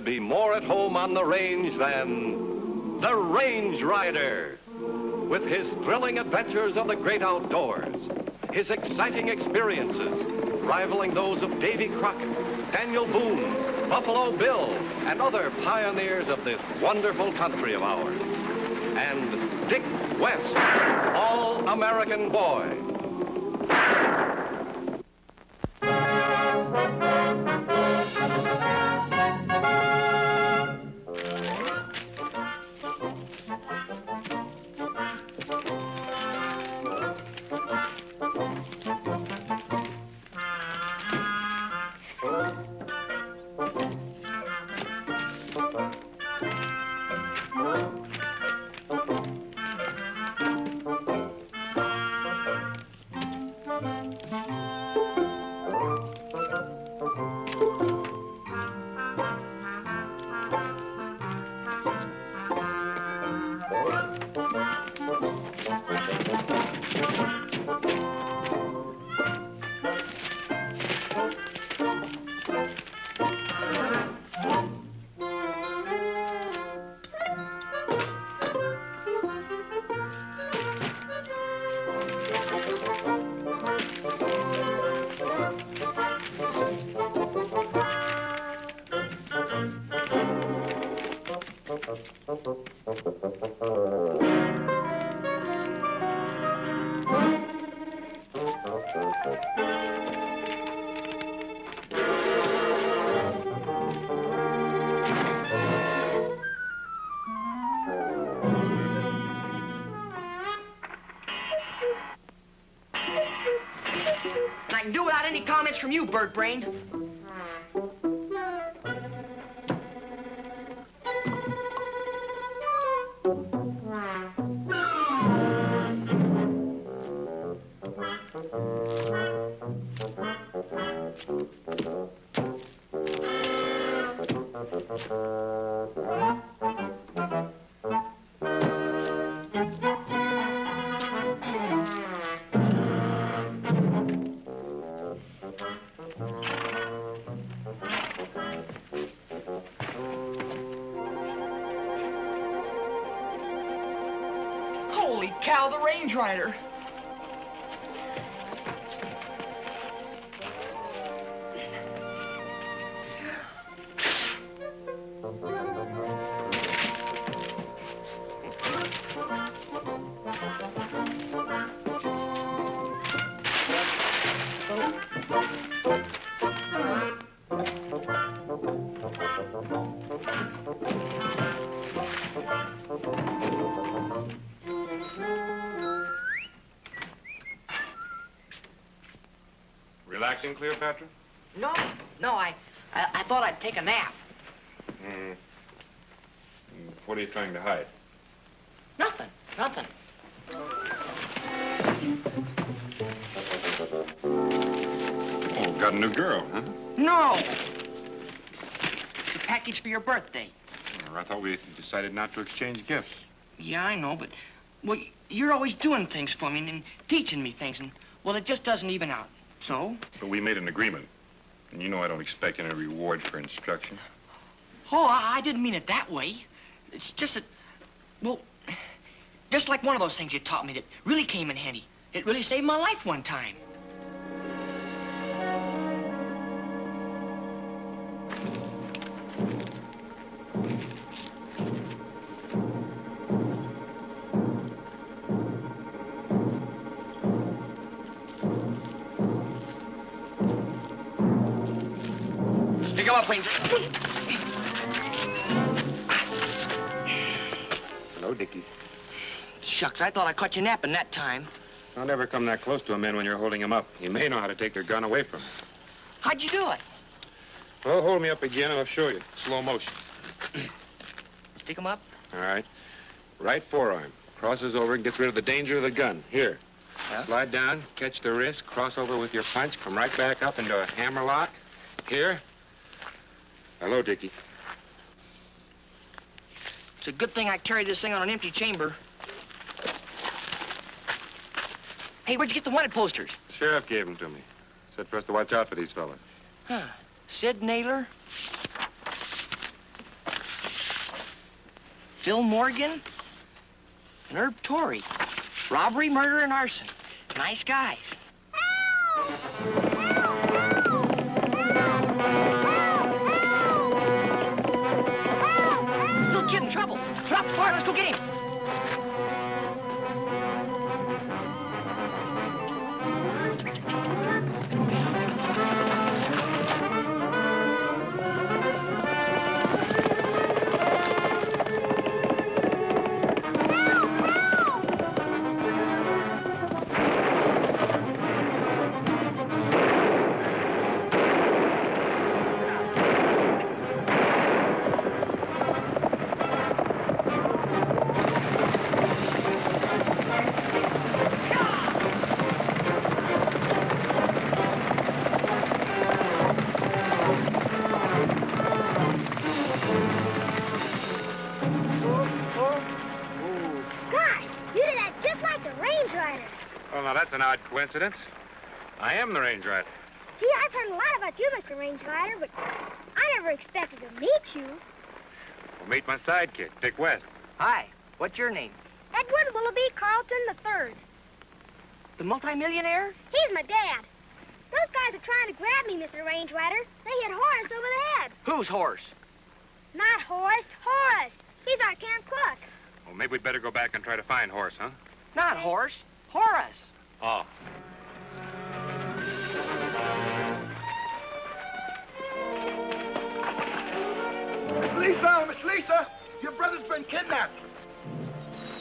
could be more at home on the range than the Range Rider. With his thrilling adventures of the great outdoors, his exciting experiences rivaling those of Davy Crockett, Daniel Boone, Buffalo Bill, and other pioneers of this wonderful country of ours. And Dick West, All-American Boy. I can do without any comments from you, Bird Brain. Holy cow, the Range Rider. Relaxing, Cleopatra? No, I thought I'd take a nap. What are you trying to hide? Nothing. Oh, got a new girl, huh? No! It's a package for your birthday. I thought we decided not to exchange gifts. Yeah, I know, but, well, you're always doing things for me and teaching me things, and, well, it just doesn't even out. So? But we made an agreement. And you know I don't expect any reward for instruction. Oh, I didn't mean it that way. It's just that, well, just like one of those things you taught me that really came in handy. It really saved my life one time. Pick him up, Ranger. Hello, Dickie. Shucks, I thought I caught you napping that time. Don't ever come that close to a man when you're holding him up. He may know how to take their gun away from him. How'd you do it? Well, hold me up again and I'll show you. Slow motion. Stick him up? All right. Right forearm. Crosses over and gets rid of the danger of the gun. Here. Yeah? Slide down, catch the wrist, cross over with your punch, come right back up into a hammer lock. Here. Hello, Dickie. It's a good thing I carried this thing on an empty chamber. Hey, where'd you get the wanted posters? Sheriff gave them to me. Said for us to watch out for these fellas. Huh. Sid Naylor? Phil Morgan and Herb Torrey. Robbery, murder, and arson. Nice guys. Little kid in trouble. Put out the fire, let's go get him. An odd coincidence. I am the Range Rider. Gee, I've heard a lot about you, Mr. Range Rider, but I never expected to meet you. Well, meet my sidekick, Dick West. Hi, what's your name? Edward Willoughby Carlton III. The multimillionaire? He's my dad. Those guys are trying to grab me, Mr. Range Rider. They hit Horace over the head. Whose horse? Not Horace, Horace. He's our camp cook. Well, maybe we'd better go back and try to find Horace, huh? Not Horace, Horace. Oh. Miss Lisa, your brother's been kidnapped.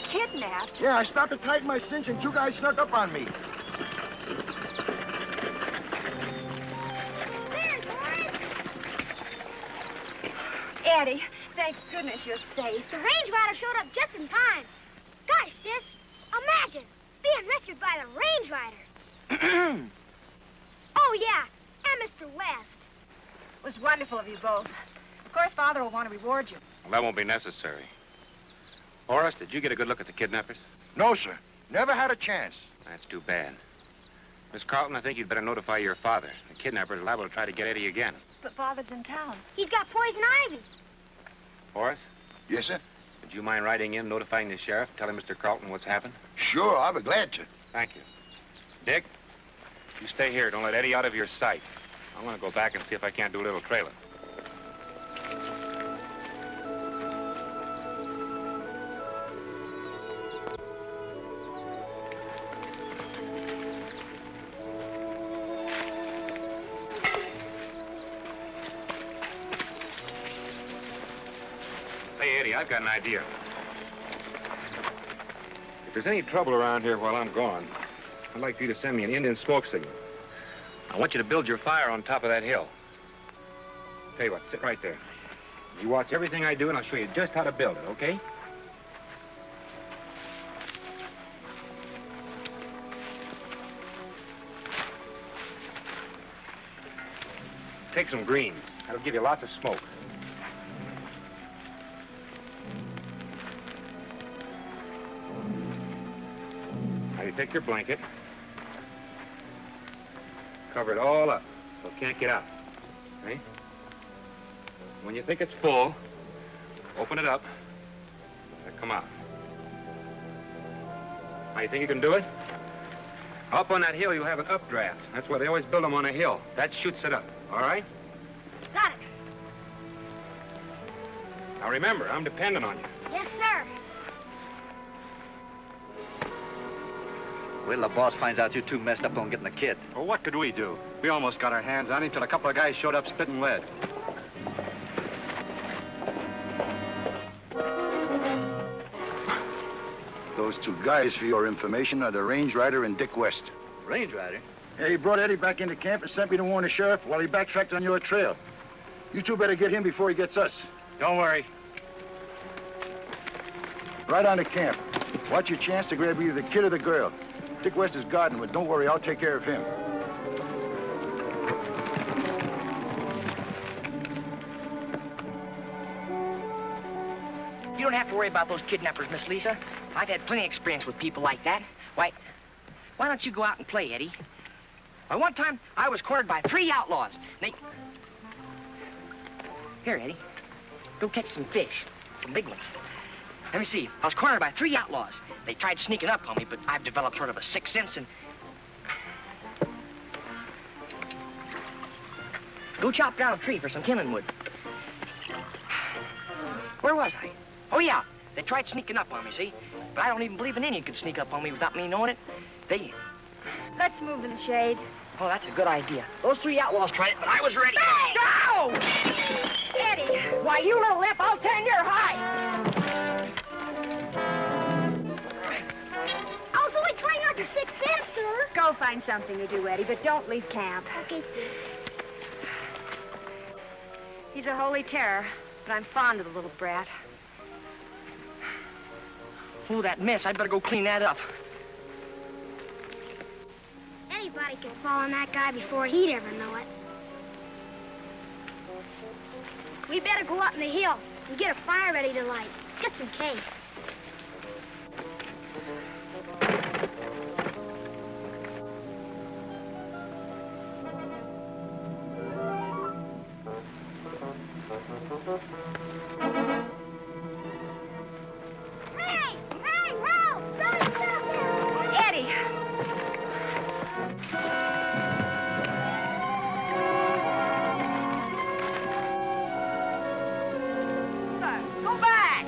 Kidnapped? Yeah, I stopped to tighten my cinch and two guys snuck up on me. There's Horace. Eddie, thank goodness you're safe. The Range Rider showed up just in time. Gosh, sis, imagine being rescued by the Range Rider. Oh, yeah, and Mr. West. It was wonderful of you both. Of course, Father will want to reward you. Well, that won't be necessary. Horace, did you get a good look at the kidnappers? No, sir. Never had a chance. That's too bad. Miss Carlton, I think you'd better notify your father. The kidnappers are liable to try to get Eddie again. But Father's in town. He's got poison ivy. Horace, Yes, sir? would you mind writing in, notifying the sheriff, telling Mr. Carlton what's happened? Sure, I'll be glad to. Thank you. Dick, you stay here. Don't let Eddie out of your sight. I'm going to go back and see if I can't do a little trailing. Hey, Eddie, I've got an idea. If there's any trouble around here while I'm gone, I'd like for you to send me an Indian smoke signal. I want you to build your fire on top of that hill. Tell you what, sit right there. You watch everything I do, and I'll show you just how to build it, okay? Take some greens. That'll give you lots of smoke. Now you take your blanket, cover it all up so it can't get out, okay? When you think it's full, open it up, let it come out. Now you think you can do it? Up on that hill, you'll have an updraft. That's why they always build them on a hill. That shoots it up, all right? Got it. Now remember, I'm dependent on you. Yes, sir. Wait till the boss finds out you two messed up on getting the kid. Well, what could we do? We almost got our hands on him till a couple of guys showed up spitting lead. Those two guys, for your information, are the Range Rider and Dick West. Range Rider? Yeah, he brought Eddie back into camp and sent me to warn the sheriff while he backtracked on your trail. You two better get him before he gets us. Don't worry. Right on to camp. Watch your chance to grab either the kid or the girl. Dick West is guarding, but don't worry, I'll take care of him. You don't have to worry about those kidnappers, Miss Lisa. I've had plenty of experience with people like that. Why don't you go out and play, Eddie? Why, one time, I was cornered by 3 outlaws. Here, Eddie. Go catch some fish. Some big ones. Let me see. I was cornered by 3 outlaws. They tried sneaking up on me, but I've developed sort of a sixth sense and... Go chop down a tree for some kindling wood. Where was I? Oh, yeah. They tried sneaking up on me, see? But I don't even believe an Indian could sneak up on me without me knowing it. They... Let's move in the shade. Oh, that's a good idea. Those 3 outlaws tried it, but I was ready. Hey! Go! Eddie! Why, you little lip, I'll turn your hide! I was only trying out your sixth sense, sir. Go find something to do, Eddie, but don't leave camp. Okay, sir. He's a holy terror, but I'm fond of the little brat. Oh, that mess. I'd better go clean that up. Anybody can fall on that guy before he'd ever know it. We better go up in the hill and get a fire ready to light, just in case. Hey! Hey, Ralph! Don't stop there! Eddie! Go back!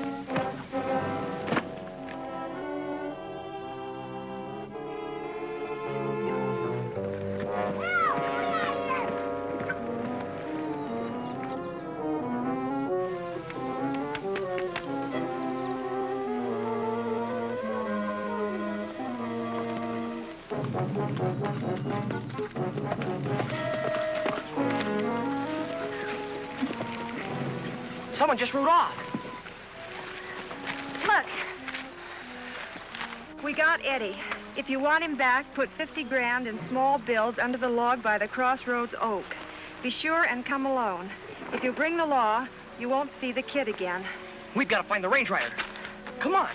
Someone just rode off. Look. We got Eddie. If you want him back, put 50 grand in small bills under the log by the Crossroads Oak. Be sure and come alone. If you bring the law, you won't see the kid again. We've got to find the range rider. Come on.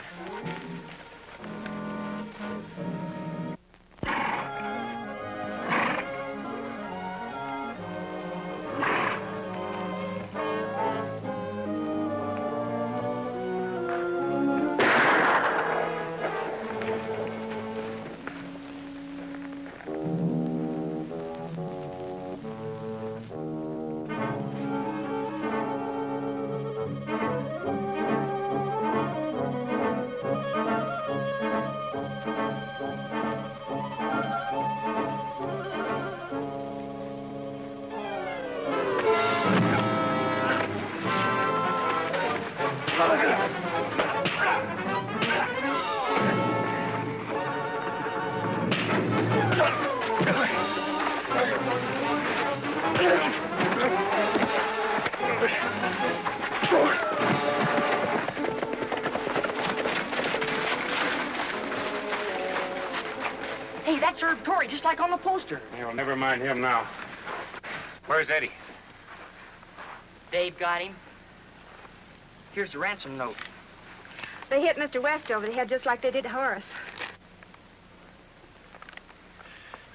Hey, that's Herb Torrey, just like on the poster. Well, never mind him now. Where's Eddie? Dave got him. Here's the ransom note. They hit Mr. West over the head just like they did Horace.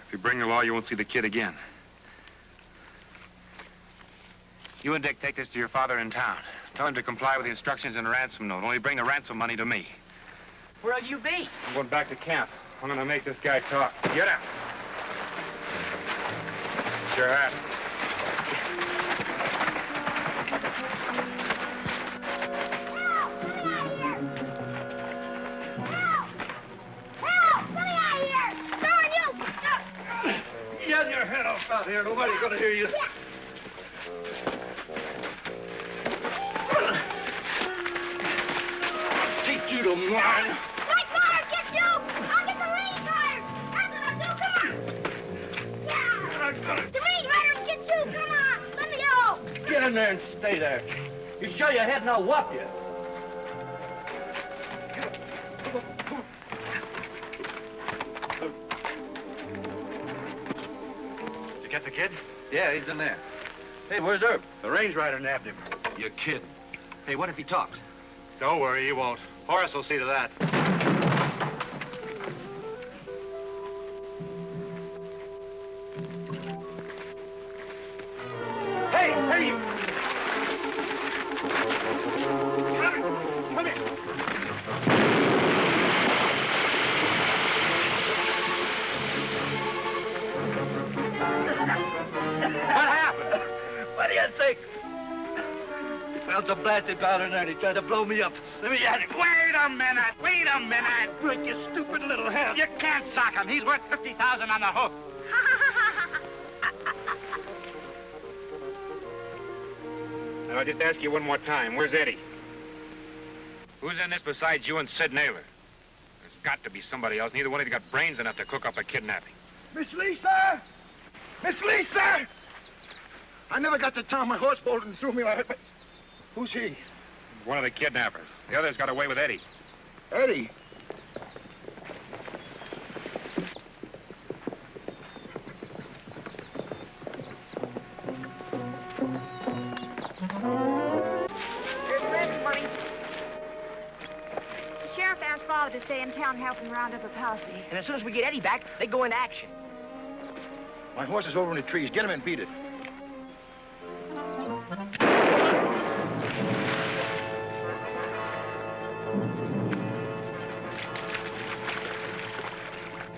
If you bring the law, you won't see the kid again. You and Dick take this to your father in town. Tell him to comply with the instructions in the ransom note. Only bring the ransom money to me. Where'll you be? I'm going back to camp. I'm going to make this guy talk. Get out. Sure hat. Get your head off out here. Nobody's going to hear you. Teach you to mind. My father gets you! I'll get the range rider! That's what I'll do, come on! Yeah! The range rider gets you, come on! Let me go! Get in there and stay there. You show your head and I'll whop you. Did you get the kid? Yeah, he's in there. Hey, where's Herb? The range rider nabbed him. You're kidding. Hey, what if he talks? Don't worry, he won't. Horace will see to that. Hey, hey, you! Come here. Come here. a blasted pattern, and he tried to blow me up. Let me at it. Wait a minute! Wait a minute! Break your stupid little head. You can't sock him. He's worth 50,000 on the hook. Now, I'll just ask you one more time. Where's Eddie? Who's in this besides you and Sid Naylor? There's got to be somebody else. Neither one of you got brains enough to cook up a kidnapping. Miss Lisa! Miss Lisa! I never got to town. My horse bolted and threw me like it. Who's he? One of the kidnappers. The others got away with Eddie. Eddie. Here's Red's money. The sheriff asked Father to stay in town and help him round up a posse. And as soon as we get Eddie back, they go into action. My horse is over in the trees. Get him and beat it.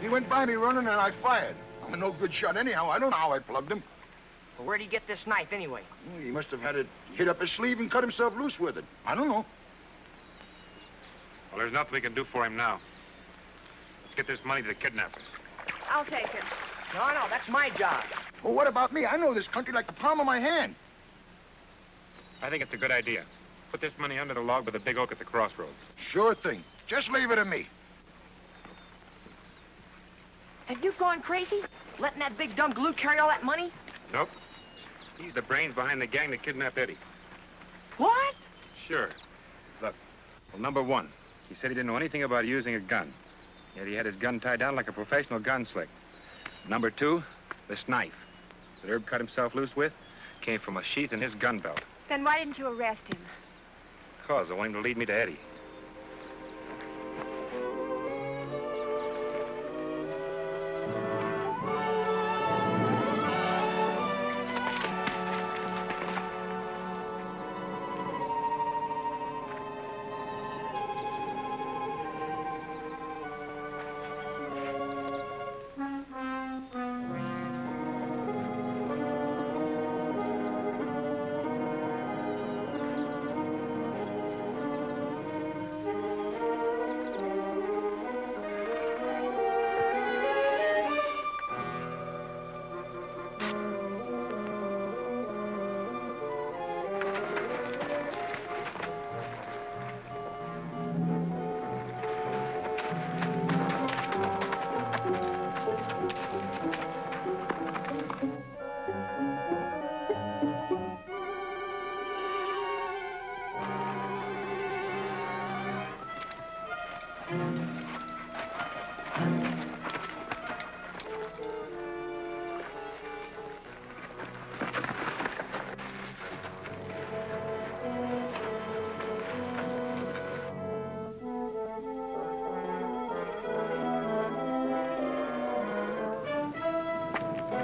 He went by me running and I fired. I'm a no good shot anyhow. I don't know how I plugged him. Well, where'd he get this knife anyway? He must have had it hid up his sleeve and cut himself loose with it. I don't know. Well, there's nothing we can do for him now. Let's get this money to the kidnappers. I'll take it. No, that's my job. Well, what about me? I know this country like the palm of my hand. I think it's a good idea. Put this money under the log by the big oak at the crossroads. Sure thing. Just leave it to me. Have you gone crazy? Letting that big dumb galoot carry all that money? Nope. He's the brains behind the gang that kidnapped Eddie. What? Sure. Look, well, number one, he said he didn't know anything about using a gun. Yet he had his gun tied down like a professional gunslick. Number two, this knife that Herb cut himself loose with came from a sheath in his gun belt. Then why didn't you arrest him? Because I want him to lead me to Eddie.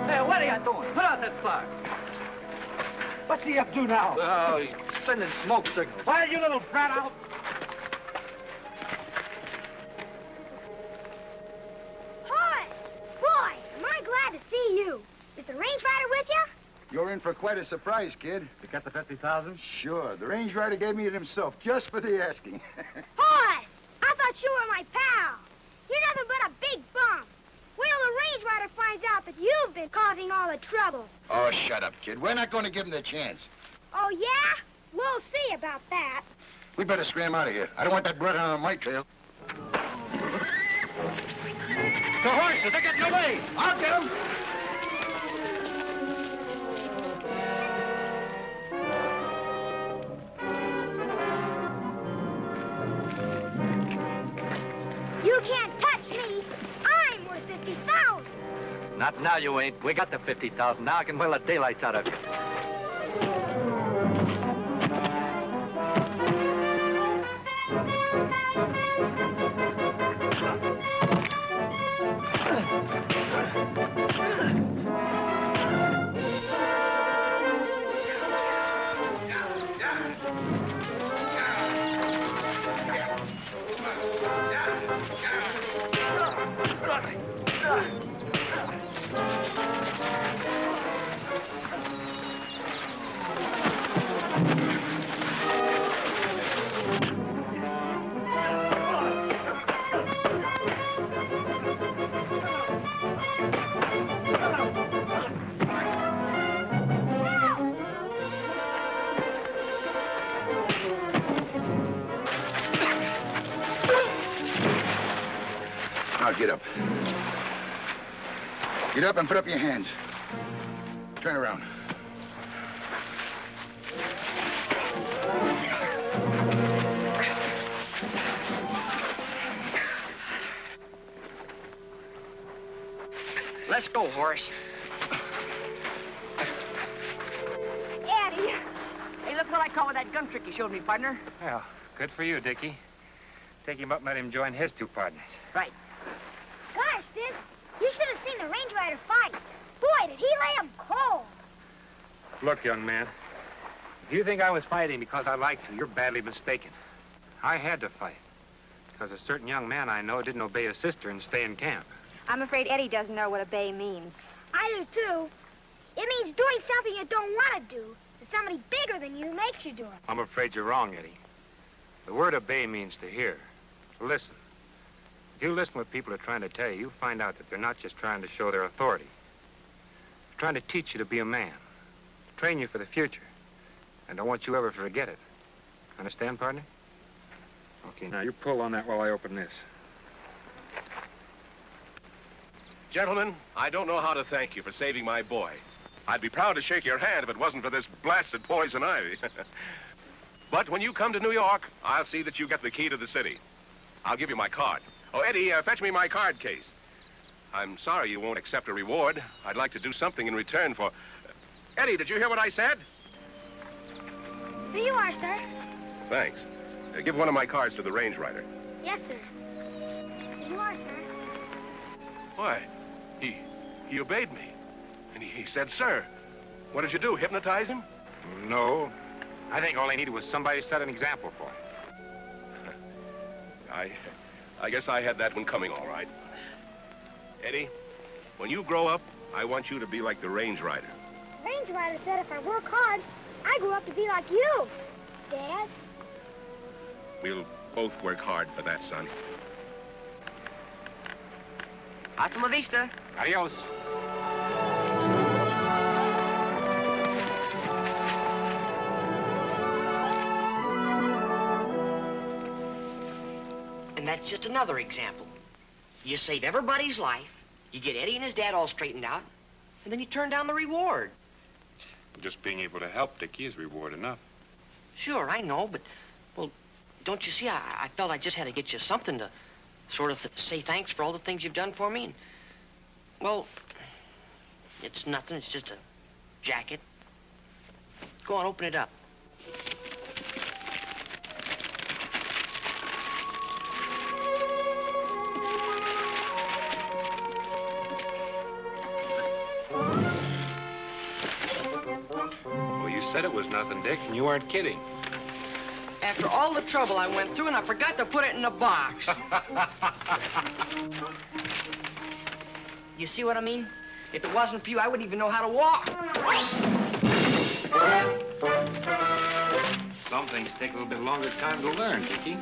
Hey, what are you doing? Put out that fire. What's he up to now? Oh, he's sending smoke signals. Why, you little brat out? Horace! Boy, am I glad to see you. Is the range rider with you? You're in for quite a surprise, kid. You got the 50,000? Sure. The range rider gave me it himself, just for the asking. Horace! I thought you were my pal. You're nothing but a big bum. Wait till the range rider finds out that you've been causing all the trouble. Oh, shut up, kid. We're not going to give him the chance. Oh, yeah? We'll see about that. We better scram out of here. I don't want that brother on my trail. The horses, they're getting away! I'll get him! You can't touch me. I'm worth 50,000. Not now, you ain't. We got the 50,000. Now I can whale the daylights out of you. get up. Get up and put up your hands. Turn around. Let's go, Horace. Eddie! Hey, look what I call that gun trick you showed me, partner. Well, good for you, Dickie. Take him up and let him join his two partners. Right. Gosh, Sis, you should have seen the Range Rider fight. Boy, did he lay him cold. Look, young man, if you think I was fighting because I liked you, you're badly mistaken. I had to fight because a certain young man I know didn't obey his sister and stay in camp. I'm afraid Eddie doesn't know what obey means. I do, too. It means doing something you don't want to do. That somebody bigger than you makes you do it. I'm afraid you're wrong, Eddie. The word obey means to hear, to listen. If you listen to what people are trying to tell you, you'll find out that they're not just trying to show their authority. They're trying to teach you to be a man, train you for the future, and don't want you ever to forget it. Understand, partner? Okay, now you pull on that while I open this. Gentlemen, I don't know how to thank you for saving my boy. I'd be proud to shake your hand if it wasn't for this blasted poison ivy. But when you come to New York, I'll see that you get the key to the city. I'll give you my card. Oh, Eddie, fetch me my card case. I'm sorry you won't accept a reward. I'd like to do something in return for... Eddie, did you hear what I said? Here you are, sir. Thanks. Give one of my cards to the Range Rider. Yes, sir. Here you are, sir. Why, he obeyed me. And he said, sir. What did you do, hypnotize him? No. I think all he needed was somebody to set an example for him. I guess I had that one coming all right. Eddie, when you grow up, I want you to be like the Range Rider. Range Rider said if I work hard, I grow up to be like you, Dad. We'll both work hard for that, son. Hasta la vista. Adios. And that's just another example. You save everybody's life, you get Eddie and his dad all straightened out, and then you turn down the reward. Just being able to help Dickie is reward enough. Sure, I know, but, well, don't you see, I felt I just had to get you something to sort of say thanks for all the things you've done for me. And, well, it's nothing. It's just a jacket. Go on, open it up. Well, you said it was nothing, Dick, and you weren't kidding. After all the trouble I went through, and I forgot to put it in a box. You see what I mean? If it wasn't for you, I wouldn't even know how to walk. Some things take a little bit longer time to learn, Dickie.